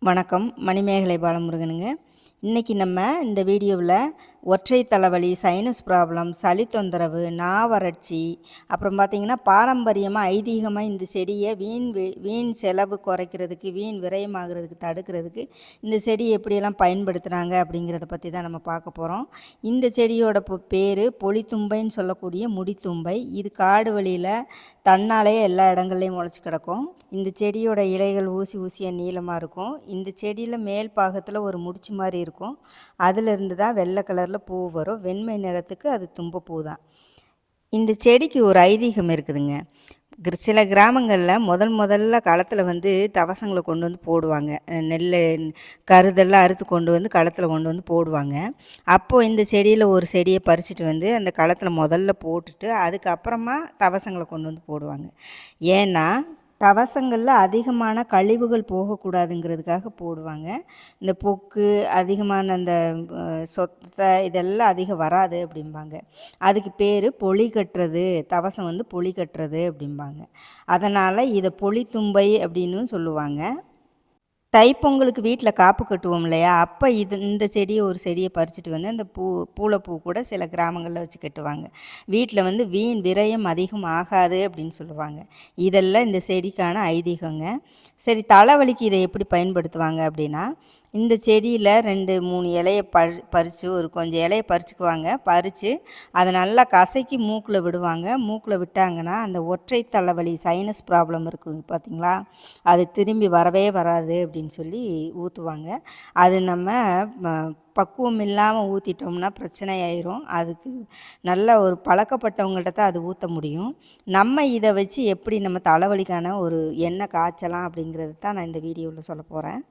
வணக்கம். மணிமேகலை பாலமுருகனுங்க. இன்றைக்கி நம்ம இந்த வீடியோவில் ஒற்றை தலைவலி, சைனஸ் ப்ராப்ளம், சளி தொந்தரவு, நாவறட்சி, அப்புறம் பார்த்திங்கன்னா பாரம்பரியமாக ஐதீகமாக இந்த செடியை வீண் செலவு குறைக்கிறதுக்கு, வீண் விரயமாகிறதுக்கு தடுக்கிறதுக்கு இந்த செடி எப்படியெல்லாம் பயன்படுத்துகிறாங்க அப்படிங்கிறத பற்றி தான் நம்ம பார்க்க போகிறோம். இந்த செடியோட பேர் பொலித்தும்பைன்னு சொல்லக்கூடிய முடித்தும்பை. இது காடு வழியில் தன்னாலே எல்லா இடங்கள்லையும் முளைச்சி கிடக்கும். இந்த செடியோட இலைகள் ஊசி ஊசியாக நீளமாக இருக்கும். இந்த செடியில் மேல் பாகத்தில் ஒரு முடிச்சு மாதிரி இருக்கும். அதிலிருந்து தான் வெள்ளை கலரில் பூ வரும். வெண்மை நிறத்துக்கு அது தும்பப்பூ தான். இந்த செடிக்கு ஒரு ஐதீகம் இருக்குதுங்க. சில கிராமங்களில் முதல்ல களத்தில் தவசங்களை கொண்டு வந்து போடுவாங்க. நெல் கருதெல்லாம் அறுத்து கொண்டு வந்து களத்தில் கொண்டு வந்து போடுவாங்க. அப்போது இந்த செடியில் ஒரு செடியை பறிச்சுட்டு அந்த களத்தில் முதல்ல போட்டுட்டு அதுக்கப்புறமா தவசங்களை கொண்டு வந்து போடுவாங்க. ஏன்னா தவசங்களில் அதிகமான கழிவுகள் போகக்கூடாதுங்கிறதுக்காக போடுவாங்க. இந்த பொக்கு அதிகமான அந்த சொத்தை இதெல்லாம் அதிகம் வராது அப்படிம்பாங்க. அதுக்கு பேர் பொலி கட்டுறது. தவசம் பொலி கட்டுறது அப்படிம்பாங்க. அதனால் இதை பொலித்தும்பை அப்படின்னு சொல்லுவாங்க. தைப்பொங்கலுக்கு வீட்டில் காப்பு கட்டுவோம் இல்லையா, அப்போ இந்த ஒரு செடியை பறிச்சுட்டு அந்த பூளைப்பூ கூட சில கிராமங்களில் வச்சு கட்டுவாங்க. வீட்டில் வீண் விரயம் அதிகம் ஆகாது அப்படின்னு சொல்லுவாங்க. இதெல்லாம் இந்த செடிக்கான ஐதீகங்க. சரி, தலைவலிக்கு இதை எப்படி பயன்படுத்துவாங்க அப்படின்னா, இந்த செடியில் 2-3 இலையை பறித்து கொஞ்சம் இலையை பறிச்சுக்குவாங்க. பறித்து அதை நல்லா கசக்கி மூக்கில் விடுவாங்க. மூக்கில் விட்டாங்கன்னா அந்த ஒற்றை தலைவலி சைனஸ் ப்ராப்ளம் இருக்குங்க பார்த்திங்களா, அது திரும்பி வரவே வராது அப்படின்னு சொல்லி ஊற்றுவாங்க. அது நம்ம பக்குவம் இல்லாமல் ஊற்றிட்டோம்னா பிரச்சனை ஆயிரும். அதுக்கு நல்ல ஒரு பழக்கப்பட்டவங்கள்ட்ட தான் அது ஊற்ற முடியும். நம்ம இதை வச்சு எப்படி நம்ம தலைவலிக்கான ஒரு எண்ணெய் காய்ச்சலாம் அப்படிங்கிறது தான் நான் இந்த வீடியோவில் சொல்ல போகிறேன்.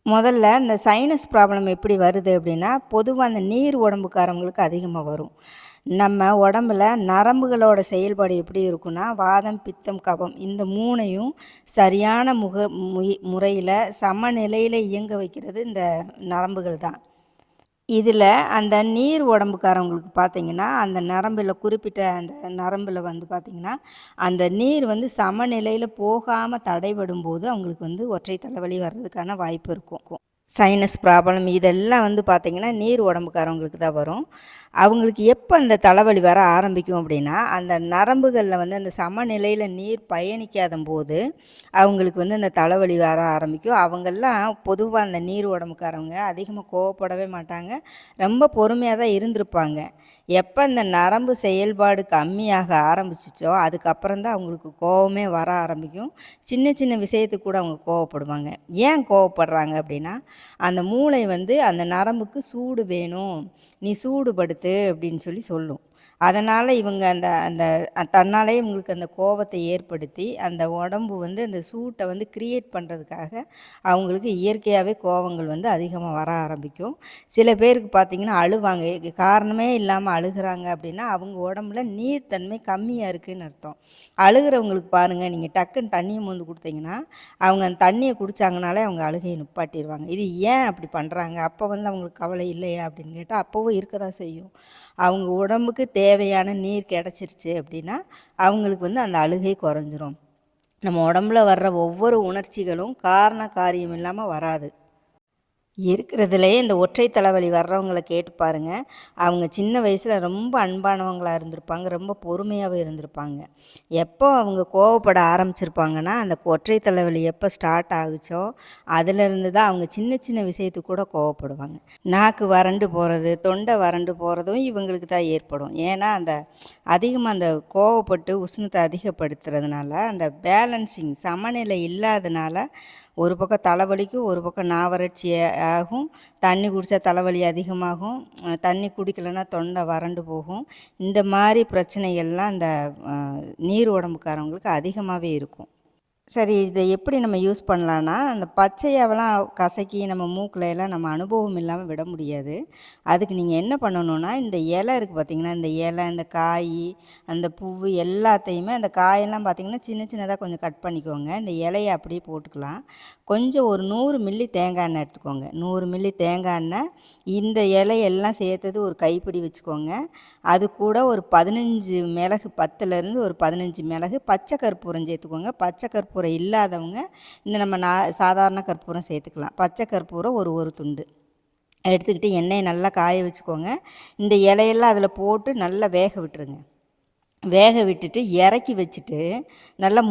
முதல்ல இந்த சைனஸ் ப்ராப்ளம் எப்படி வருது அப்படின்னா, பொதுவாக அந்த நீர் உடம்புக்காரவங்களுக்கு அதிகமாக வரும். நம்ம உடம்புல நரம்புகளோட செயல்பாடு எப்படி இருக்குன்னா, வாதம், பித்தம், கபம் இந்த 3ஐயும் சரியான முறையில் சமநிலையில் இயங்க வைக்கிறது இந்த நரம்புகள் தான். இதில் அந்த நீர் உடம்புக்காரவங்களுக்கு பார்த்திங்கன்னா, அந்த நரம்பில் குறிப்பிட்ட அந்த நரம்பில் பார்த்திங்கன்னா, அந்த நீர் சமநிலையில் போகாமல் தடைபடும்போது அவங்களுக்கு ஒற்றை தலைவலி வர்றதுக்கான வாய்ப்பு இருக்கும். சைனஸ் ப்ராப்ளம் இதெல்லாம் பார்த்திங்கன்னா நீர் உடம்புக்காரவங்களுக்கு தான் வரும். அவங்களுக்கு எப்போ அந்த தலைவலி வர ஆரம்பிக்கும் அப்படின்னா, அந்த நரம்புகளில் அந்த சமநிலையில் நீர் பயணிக்காத போது அவங்களுக்கு அந்த தலைவலி வர ஆரம்பிக்கும். அவங்கெல்லாம் பொதுவாக அந்த நீர் உடம்புக்காரவங்க அதிகமாக கோவப்படவே மாட்டாங்க. ரொம்ப பொறுமையாக தான் இருந்திருப்பாங்க. எப்போ இந்த நரம்பு செயல்பாடு கம்மியாக ஆரம்பிச்சிச்சோ அதுக்கப்புறம் தான் அவங்களுக்கு கோவமே வர ஆரம்பிக்கும். சின்ன சின்ன விஷயத்துக்கு கூட அவங்க கோவப்படுவாங்க. ஏன் கோவப்படுறாங்க அப்படின்னா, அந்த மூளை அந்த நரம்புக்கு சூடு வேணும், நீ சூடுபடுத்து அப்படின்னு சொல்லும். அதனால் இவங்க அந்த அந்த தன்னாலே இவங்களுக்கு அந்த கோபத்தை ஏற்படுத்தி அந்த உடம்பு அந்த சூட்டை கிரியேட் பண்ணுறதுக்காக அவங்களுக்கு இயற்கையாகவே கோபங்கள் அதிகமாக வர ஆரம்பிக்கும். சில பேருக்கு பார்த்திங்கன்னா அழுவாங்க. காரணமே இல்லாமல் அழுகிறாங்க அப்படின்னா அவங்க உடம்புல நீர்த்தன்மை கம்மியாக இருக்குதுன்னு அர்த்தம். அழுகிறவங்களுக்கு பாருங்கள், நீங்கள் டக்குன்னு தண்ணியை மோந்து கொடுத்தீங்கன்னா அவங்க அந்த தண்ணியை குடித்தாங்கனாலே அவங்க அழுகையை நிப்பாட்டிடுவாங்க. இது ஏன் அப்படி பண்ணுறாங்க? அப்போ அவங்களுக்கு கவலை இல்லையா அப்படின்னு கேட்டால் அப்போவும் இருக்க தான் செய்யும். அவங்க உடம்புக்கு தேவையான நீர் கிடச்சிருச்சு அப்படின்னா அவங்களுக்கு அந்த அழுகை குறைஞ்சிரும். நம்ம உடம்புல வர்ற ஒவ்வொரு உணர்ச்சிகளும் காரண காரியம் இல்லாமல் வராது. இருக்கிறதுலே இந்த ஒற்றை தலைவலி வர்றவங்கள கேட்டு பாருங்கள். அவங்க சின்ன வயசில் ரொம்ப அன்பானவங்களாக இருந்திருப்பாங்க, ரொம்ப பொறுமையாகவே இருந்திருப்பாங்க. எப்போ அவங்க கோவப்பட ஆரம்பிச்சிருப்பாங்கன்னா, அந்த ஒற்றை தலைவலி எப்போ ஸ்டார்ட் ஆகுச்சோ அதிலிருந்து தான் அவங்க சின்ன சின்ன விஷயத்துக்கு கூட கோவப்படுவாங்க. நாக்கு வறண்டு போகிறது, தொண்டை வறண்டு போகிறதும் இவங்களுக்கு தான் ஏற்படும். ஏன்னா அதிகமாக அந்த கோவப்பட்டு உஷ்ணத்தை அதிகப்படுத்துறதுனால அந்த பேலன்சிங் சமநிலை இல்லாதனால ஒரு பக்கம் தலைவலிக்கும், ஒரு பக்கம் நாவறட்சி ஆகும். தண்ணி குடித்தா தலைவலி அதிகமாகும், தண்ணி குடிக்கலைன்னா தொண்டை வறண்டு போகும். இந்த மாதிரி பிரச்சனைகள்லாம் இந்த நீர் உடம்புக்காரவங்களுக்கு அதிகமாகவே இருக்கும். சரி, இதை எப்படி நம்ம யூஸ் பண்ணலான்னா, அந்த பச்சையாவெல்லாம் கசக்கி நம்ம மூக்கில் எல்லாம் நம்ம அனுபவம் இல்லாமல் விட முடியாது. அதுக்கு நீங்கள் என்ன பண்ணணுன்னா, இந்த இலை இருக்குது பார்த்திங்கன்னா, இந்த இலை, இந்த காய், அந்த பூவு எல்லாத்தையுமே அந்த காயெல்லாம் பார்த்திங்கன்னா சின்ன சின்னதாக கொஞ்சம் கட் பண்ணிக்கோங்க. இந்த இலையை அப்படியே போட்டுக்கலாம். கொஞ்சம் ஒரு 100 மில்லி தேங்காய் எண்ணெய் எடுத்துக்கோங்க. 100 மில்லி தேங்காய் எண்ணெய், இந்த இலையெல்லாம் சேர்த்தது ஒரு கைப்பிடி வச்சுக்கோங்க. அது கூட ஒரு 15 மிளகு, 10லேருந்து ஒரு 15 மிளகு, பச்சை கற்பூரம் சேர்த்துக்கோங்க. பச்சை கற்பூரம் கற்பூரம் இல்லாதவங்க இந்த நம்ம சாதாரண கற்பூரம் சேர்த்துக்கலாம். பச்சை கற்பூரம் ஒரு துண்டு எடுத்துக்கிட்டு எண்ணெயை நல்லா காய வச்சுக்கோங்க. இந்த இலையெல்லாம் அதில் போட்டு நல்லா வேக விட்டுருங்க. வேக விட்டுட்டு இறக்கி வச்சுட்டு நல்லா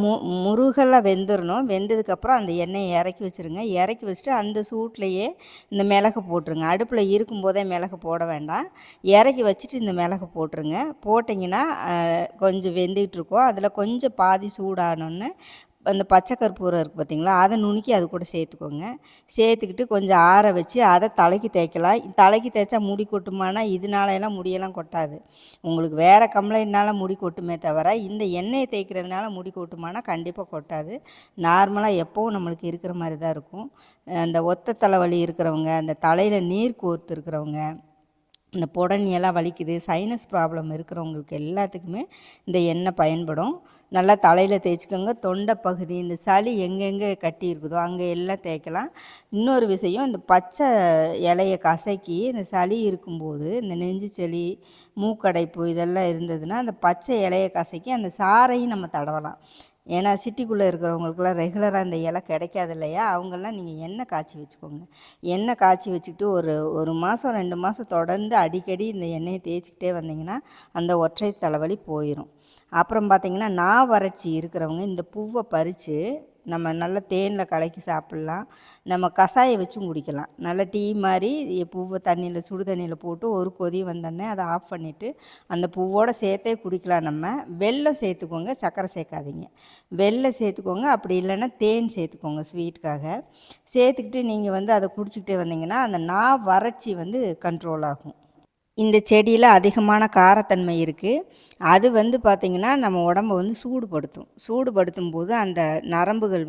முருகலாக வெந்துடணும். வெந்ததுக்கப்புறம் அந்த எண்ணெயை இறக்கி வச்சுருங்க. இறக்கி வச்சுட்டு அந்த சூட்லேயே இந்த மிளகு போட்டுருங்க. அடுப்பில் இருக்கும்போதே மிளகு போட வேண்டாம். இறக்கி வச்சுட்டு இந்த மிளகு போட்டுருங்க. போட்டிங்கன்னா கொஞ்சம் வெந்துகிட்ருக்கோம். அதில் கொஞ்சம் பாதி சூடானோன்னு அந்த பச்சை கற்பூரம் இருக்குது பார்த்திங்களா, அதை நுணுக்கி அது கூட சேர்த்துக்கோங்க. சேர்த்துக்கிட்டு கொஞ்சம் ஆற வச்சு அதை தலைக்கு தேய்க்கலாம். தலைக்கு தேய்ச்சா முடி கொட்டுமானா இதனாலலாம் முடியெல்லாம் கொட்டாது. உங்களுக்கு வேறு கம்ப்ளைண்ட்னால முடி கொட்டுமே தவிர இந்த எண்ணெயை தேய்க்கிறதுனால முடி கொட்டுமானா கண்டிப்பாக கொட்டாது. நார்மலாக எப்போவும் நம்மளுக்கு இருக்கிற மாதிரி தான் இருக்கும். அந்த ஒத்த தலைவலி இருக்கிறவங்க, அந்த தலையில் நீர் கோர்த்து இருக்கிறவங்க, இந்த புடனியெல்லாம் வலிக்குது, சைனஸ் ப்ராப்ளம் இருக்கிறவங்களுக்கு எல்லாத்துக்குமே இந்த எண்ணெய் பயன்படும். நல்லா தலையில் தேய்ச்சிக்கோங்க. தொண்டை பகுதி, இந்த சளி எங்கெங்கே கட்டி இருக்குதோ அங்கே எல்லாம் தேய்க்கலாம். இன்னொரு விஷயம், இந்த பச்சை இலையை கசக்கி இந்த சளி இருக்கும்போது, இந்த நெஞ்சு சளி, மூக்கடைப்பு இதெல்லாம் இருந்ததுன்னா அந்த பச்சை இலையை கசக்கி அந்த சாறையும் நம்ம தடவலாம். ஏன்னா சிட்டிக்குள்ளே இருக்கிறவங்களுக்குலாம் ரெகுலராக இந்த இலை கிடைக்காது இல்லையா, அவங்கெல்லாம் நீங்கள் எண்ணெய் காய்ச்சி வச்சுக்கோங்க. எண்ணெய் காய்ச்சி வச்சுக்கிட்டு ஒரு மாதம் 2 மாதம் தொடர்ந்து அடிக்கடி இந்த எண்ணெயை தேய்ச்சிக்கிட்டே வந்தீங்கன்னா அந்த ஒற்றை தலைவலி போயிடும். அப்புறம் பார்த்திங்கன்னா வறட்சி இருக்கிறவங்க இந்த பூவை பறித்து நம்ம நல்லா தேனில் கலக்கி சாப்பிட்லாம். நம்ம கஷாயம் வச்சும் குடிக்கலாம். நல்லா டீ மாதிரி பூவை சுடு தண்ணியில் போட்டு ஒரு கொதி வந்தோடனே அதை ஆஃப் பண்ணிவிட்டு அந்த பூவோடு சேர்த்தே குடிக்கலாம். நம்ம வெல்லம் சேர்த்துக்கோங்க, சர்க்கரை சேர்க்காதீங்க. வெல்லம் சேர்த்துக்கோங்க. அப்படி இல்லைன்னா தேன் சேர்த்துக்கோங்க ஸ்வீட்டுக்காக. சேர்த்துக்கிட்டு நீங்கள் அதை குடிச்சிக்கிட்டே வந்தீங்கன்னா அந்த வறட்சி கண்ட்ரோல் ஆகும். இந்த செடியில் அதிகமான காரத்தன்மை இருக்குது. அது பார்த்திங்கன்னா நம்ம உடம்பை சூடுபடுத்தும் போது அந்த நரம்புகள்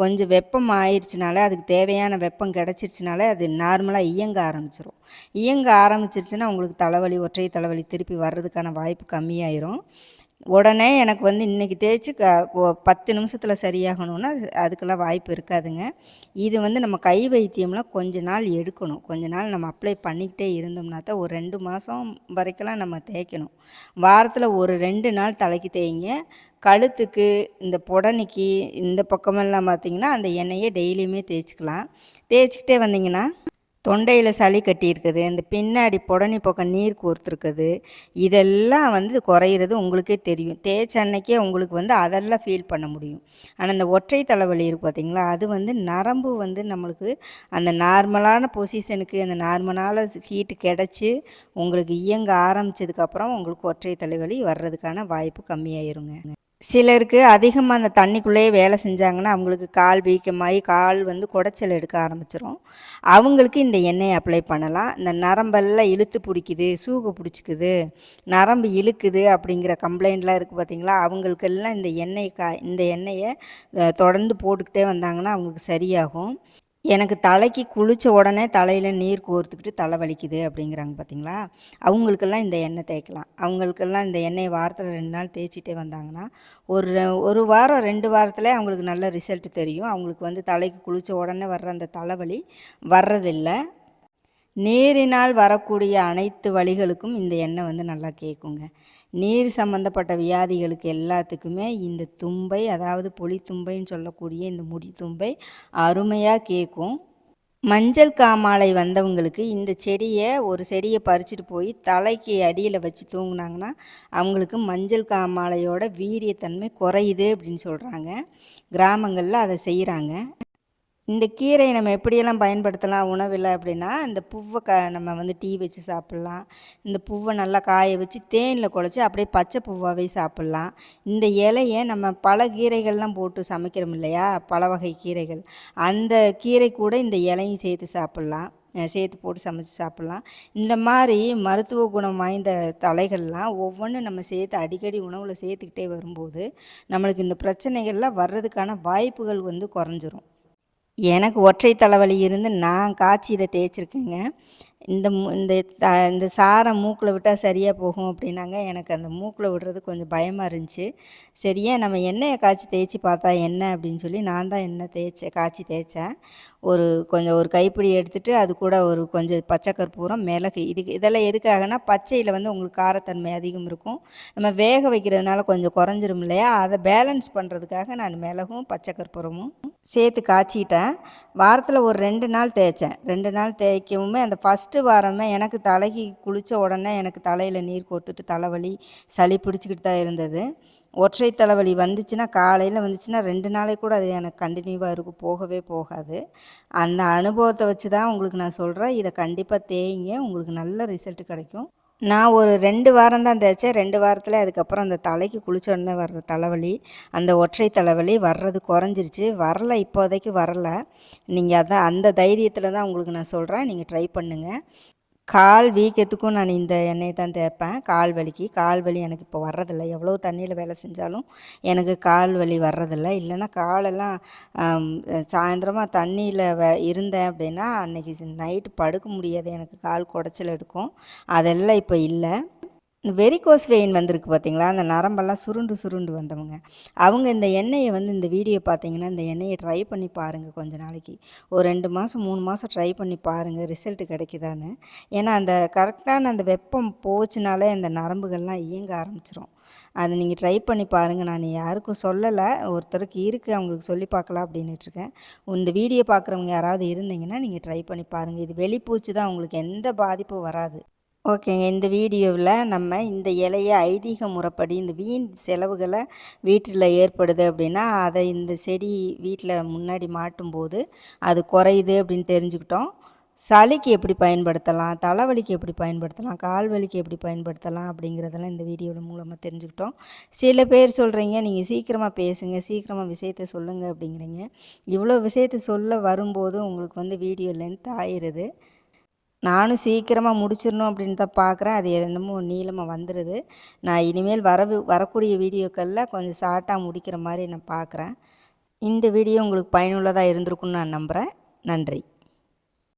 கொஞ்சம் வெப்பம் ஆயிடுச்சுனாலே, அதுக்கு தேவையான வெப்பம் கிடச்சிருச்சுனாலே அது நார்மலாக இயங்க ஆரம்பிச்சிருச்சுன்னா உங்களுக்கு தலைவலி, ஒற்றை தலைவலி திருப்பி வர்றதுக்கான வாய்ப்பு கம்மியாயிரும். உடனே எனக்கு இன்றைக்கி தேய்ச்சி 10 நிமிஷத்தில் சரியாகணும்னா அதுக்கெல்லாம் வாய்ப்பு இருக்காதுங்க. இது நம்ம கை வைத்தியம்லாம் கொஞ்ச நாள் எடுக்கணும். கொஞ்ச நாள் நம்ம அப்ளை பண்ணிக்கிட்டே இருந்தோம்னா தான் ஒரு 2 மாதம் வரைக்கெல்லாம் நம்ம தேய்க்கணும். வாரத்தில் ஒரு 2 நாள் தலைக்கு தேய்ங்க. கழுத்துக்கு, இந்த புடனிக்கு, இந்த பக்கமெல்லாம் பார்த்திங்கன்னா அந்த எண்ணெயை டெய்லியுமே தேய்ச்சிக்கலாம். தேய்ச்சிக்கிட்டே வந்திங்கன்னா தொண்டையில் சளி கட்டியிருக்குது, இந்த பின்னாடி புடனி பக்கம் நீர் கோர்த்துருக்குது, இதெல்லாம் குறையிறது உங்களுக்கே தெரியும். தேய்ச்ச அன்னைக்கே உங்களுக்கு அதெல்லாம் ஃபீல் பண்ண முடியும். ஆனால் இந்த ஒற்றை தலைவலி இருக்குது பார்த்திங்களா, அது நரம்பு நம்மளுக்கு அந்த நார்மலான பொசிஷனுக்கு அந்த நார்மலான ஹீட்டு கிடச்சி உங்களுக்கு இயங்க ஆரம்பித்ததுக்கப்புறம் உங்களுக்கு ஒற்றை தலைவலி வர்றதுக்கான வாய்ப்பு கம்மியாயிருங்க. சிலருக்கு அதிகமாக அந்த தண்ணிக்குள்ளேயே வேலை செஞ்சாங்கன்னா அவங்களுக்கு கால் வீக்கமாகி கால் குடைச்சல் எடுக்க ஆரம்பிச்சிடும். அவங்களுக்கு இந்த எண்ணெயை அப்ளை பண்ணலாம். இந்த நரம்பெல்லாம் இழுத்து பிடிக்குது, சூகு பிடிச்சிக்குது, நரம்பு இழுக்குது அப்படிங்கிற கம்ப்ளைண்ட்லாம் இருக்குது பார்த்திங்களா, அவங்களுக்கெல்லாம் இந்த எண்ணெயை தொடர்ந்து போட்டுக்கிட்டே வந்தாங்கன்னா அவங்களுக்கு சரியாகும். எனக்கு தலைக்கு குளித்த உடனே தலையில் நீர் கோர்த்துக்கிட்டு தலை வலிக்குது அப்படிங்கிறாங்க பார்த்திங்களா, அவங்களுக்கெல்லாம் இந்த எண்ணெய் தேய்க்கலாம். அவங்களுக்கெல்லாம் இந்த எண்ணெயை வாரத்தில் 2 நாள் தேய்ச்சிட்டே வந்தாங்கன்னா ஒரு வாரம் 2 வாரத்தில் அவங்களுக்கு நல்ல ரிசல்ட் தெரியும். அவங்களுக்கு தலைக்கு குளித்த உடனே வர்ற அந்த தலைவலி வர்றதில்லை. நீரினால் வரக்கூடிய அனைத்து வலிகளுக்கும் இந்த எண்ணெய் நல்லா கேட்குங்க. நீர் சம்மந்தப்பட்ட வியாதிகளுக்கு எல்லாத்துக்குமே இந்த தும்பை, அதாவது பொலித்தும்பைன்னு சொல்லக்கூடிய இந்த முடி தும்பை அருமையாக கேட்கும். மஞ்சள் காமாலை வந்தவங்களுக்கு இந்த ஒரு செடியை பறிச்சுட்டு போய் தலைக்கு அடியில் வச்சு தூங்குனாங்கன்னா அவங்களுக்கு மஞ்சள் காமாலையோட வீரியத்தன்மை குறையுது அப்படின்னு சொல்கிறாங்க. கிராமங்களில் அதை செய்கிறாங்க. இந்த கீரையை நம்ம எப்படியெல்லாம் பயன்படுத்தலாம் உணவில் அப்படின்னா, இந்த பூவை நம்ம டீ வச்சு சாப்பிட்லாம். இந்த பூவை நல்லா காய வச்சு தேனில் குழச்சி அப்படியே பச்சை பூவாகவே சாப்பிட்லாம். இந்த இலையை நம்ம பல கீரைகள்லாம் போட்டு சமைக்கிறோம் இல்லையா, பல வகை கீரைகள், அந்த கீரை கூட இந்த இலையும் சேர்த்து சாப்பிட்லாம். சேர்த்து போட்டு சமைச்சு சாப்பிட்லாம். இந்த மாதிரி மருத்துவ குணம் வாய்ந்த தலைகள்லாம் ஒவ்வொன்றும் நம்ம சேர்த்து அடிக்கடி உணவில் சேர்த்துக்கிட்டே வரும்போது நம்மளுக்கு இந்த பிரச்சனைகள்லாம் வர்றதுக்கான வாய்ப்புகள் குறைஞ்சிரும். எனக்கு ஒற்றை தலைவலி இருந்து நான் காய்ச்சி இதை தேய்ச்சிருக்கேங்க. இந்த சாரை மூக்கில் விட்டால் சரியாக போகும் அப்படின்னாங்க. எனக்கு அந்த மூக்கில் விடுறது கொஞ்சம் பயமாக இருந்துச்சு. சரியா நம்ம எண்ணெயை காய்ச்சி தேய்ச்சி பார்த்தா என்ன அப்படின்னு சொல்லி நான் தான் எண்ணெய் காய்ச்சி தேய்ச்சேன். ஒரு கைப்பிடி எடுத்துகிட்டு அது கூட கொஞ்சம் பச்சை கற்பூரம், மிளகு, இதெல்லாம் எதுக்காகனா பச்சையில் வந்து உங்களுக்கு காரத்தன்மை அதிகம் இருக்கும். நம்ம வேக வைக்கிறதுனால கொஞ்சம் குறைஞ்சிரும் இல்லையா, அதை பேலன்ஸ் பண்ணுறதுக்காக நான் மிளகும் பச்சை கற்பூரமும் சேர்த்து காய்ச்சிட்டேன். வாரத்தில் ஒரு 2 நாள் தேய்ச்சேன். 2 நாள் தேய்க்கவுமே அந்த ஃபஸ்ட்டு வாரமே எனக்கு தலைக்கு குளித்த உடனே எனக்கு தலையில் நீர் கோர்த்துட்டு தலைவலி, சளி பிடிச்சிக்கிட்டு தான் இருந்தது. ஒற்றை தலைவலி வந்துச்சுன்னா காலையில் வந்துச்சுன்னா 2 நாளைக்கு கூட அது எனக்கு கண்டினியூவாக இருக்கும், போகவே போகாது. அந்த அனுபவத்தை வச்சு தான் உங்களுக்கு நான் சொல்கிறேன். இதை கண்டிப்பாக தேய்ங்க, உங்களுக்கு நல்ல ரிசல்ட் கிடைக்கும். நான் ஒரு 2 வாரம் தான் தேய்ச்சேன். 2 வாரத்தில் அதுக்கப்புறம் அந்த தலைக்கு குளிச்ச உடனே வர்ற தலைவலி, அந்த ஒற்றை தலைவலி வர்றது குறைஞ்சிருச்சு. இப்போதைக்கு வரல. நீங்கள் அதான் அந்த தைரியத்தில் தான் உங்களுக்கு நான் சொல்கிறேன். நீங்கள் ட்ரை பண்ணுங்கள். கால் வீக்கத்துக்கும் நான் இந்த எண்ணெயை தான் தேய்ப்பேன். கால் வலி எனக்கு இப்போ வர்றதில்ல. எவ்வளோ தண்ணியில் வேலை செஞ்சாலும் எனக்கு கால் வலி வர்றதில்ல. இல்லைன்னா காலெல்லாம் சாயந்தரமாக தண்ணியில் இருந்தேன் அப்படின்னா அன்றைக்கி நைட்டு படுக்க முடியாது, எனக்கு கால் குடைச்சல் எடுக்கும். அதெல்லாம் இப்போ இல்லை. வெரிகோஸ் வெயின் வந்திருக்கு பார்த்தீங்களா, அந்த நரம்பெல்லாம் சுருண்டு வந்தவங்க, அவங்க இந்த எண்ணெயை வந்து இந்த வீடியோ பார்த்தீங்கன்னா இந்த எண்ணெயை ட்ரை பண்ணி பாருங்கள். கொஞ்ச நாளைக்கு ஒரு 2 மாதம் 3 மாதம் ட்ரை பண்ணி பாருங்கள், ரிசல்ட் கிடைக்குதான்னு. ஏன்னா அந்த கரெக்டான அந்த வெப்பம் போச்சுனாலே அந்த நரம்புகள்லாம் இயங்க ஆரம்பிச்சிரும். அதை நீங்கள் ட்ரை பண்ணி பாருங்கள். நான் யாருக்கும் சொல்லலை, ஒருத்தருக்கு இருக்குது, அவங்களுக்கு சொல்லி பார்க்கலாம் அப்படின்னுட்டுருக்கேன். இந்த வீடியோ பார்க்குறவங்க யாராவது இருந்தீங்கன்னா நீங்கள் ட்ரை பண்ணி பாருங்கள். இது வெளிப்பூச்சு தான், உங்களுக்கு எந்த பாதிப்பும் வராது. ஓகேங்க. இந்த வீடியோவில் நம்ம இந்த இலைய ஐதீக முறைப்படி இந்த வீண் செலவுகளை வீட்டில் ஏற்படுது அப்படின்னா அதை இந்த செடி வீட்டில் முன்னாடி மாட்டும்போது அது குறையுது அப்படின்னு தெரிஞ்சுக்கிட்டோம். சளிக்கு எப்படி பயன்படுத்தலாம், தலைவலிக்கு எப்படி பயன்படுத்தலாம், கால் வலிக்கு எப்படி பயன்படுத்தலாம் அப்படிங்கிறதெல்லாம் இந்த வீடியோவில் மூலமாக தெரிஞ்சுக்கிட்டோம். சில பேர் சொல்கிறீங்க நீங்கள் சீக்கிரமாக பேசுங்க, சீக்கிரமாக விஷயத்தை சொல்லுங்கள் அப்படிங்கிறீங்க. இவ்வளோ விஷயத்தை சொல்ல வரும்போது உங்களுக்கு வந்து வீடியோ லென்த் ஆயிடுது. நானும் சீக்கிரமாக முடிச்சிடணும் அப்படின்னு தான் பார்க்குறேன். அது என்னமோ நீளமாக வந்துடுது. நான் இனிமேல் வரக்கூடிய வீடியோக்களில் கொஞ்சம் ஷார்ட்டாக முடிக்கிற மாதிரி நான் பார்க்குறேன். இந்த வீடியோ உங்களுக்கு பயனுள்ளதாக இருந்திருக்குன்னு நான் நம்புகிறேன். நன்றி.